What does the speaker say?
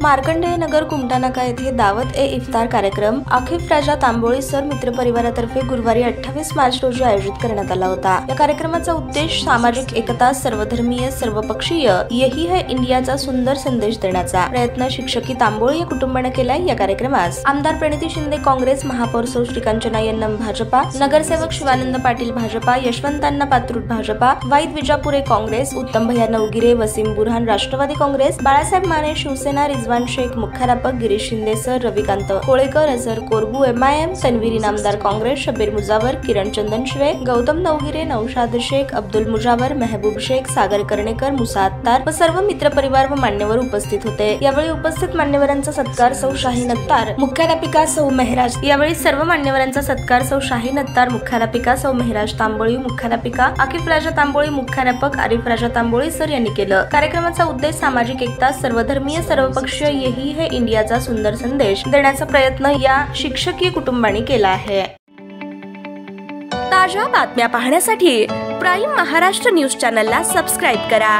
मार्कंडेय नगर कुमटानाका येथे दावत ए इफ्तार कार्यक्रम आकिफ राजा तांबोळी सर मित्र परिवारातर्फे गुरुवारी 28 मार्च रोजी आयोजित करण्यात आला होता। या कार्यक्रमाचा उद्देश सामाजिक एकता, सर्वधर्मीय, सर्वपक्षीय यही है इंडियाचा सुंदर संदेश देण्याचा प्रयत्न शिक्षकी तांबोळी या कुटुंबाने केलाय। या कार्यक्रमास आमदार प्रणिती शिंदे काँग्रेस, महापौर सौ श्रीकांचना यन्नम भाजपा, नगरसेवक शिवानंद पाटील भाजपा, यशवंतांना पात्रुट भाजपा, वाईद विजापुरे काँग्रेस, उत्तम भैया नवगिरे, वसीम बुरहान राष्ट्रवादी काँग्रेस, बाळासाहेब माने शिवसेना, रिजवान शेख मुख्याध्यापक, गिरीश शिंदे सर, रविकांत कोळेकर, अझर कोरबू MIM, तन्वीर इनामदार काँग्रेस, शबीर मुजावर, किरण चंदन शिवे, गौतम नवगिरे, नौशाद शेख, अब्दुल मुजावर, मेहबूब शेख, सागर कर्णेकर, मुसा अत्तार व सर्व मित्र परिवार व मान्यवर उपस्थित होते। यावेळी उपस्थित मान्यवरांचा सत्कार सौ शाहीन अत्तार, मुख्याध्यापिका सौ मेहराज यावेळी सर्व मान्यवरांचा सत्कार सौ शाहीन अत्तार, मुख्याध्यापिका सौ मेहराज तांबोळी, मुख्याध्यापिका आकिफ राजा तांबोळी, मुख्याध्यापक आरिफ राजा तांबोळी सर यांनी केलं। कार्यक्रमाचा उद्देश सामाजिक एकता, सर्वधर्मीय, सर्वपक्षीय यही है इंडियाचा सुंदर संदेश देण्याचा प्रयत्न या शिक्षकीय कुटुंबाने केला आहे। ताज्या बातम्या पाहण्यासाठी प्राईम महाराष्ट्र न्यूज चॅनलला सबस्क्राईब करा।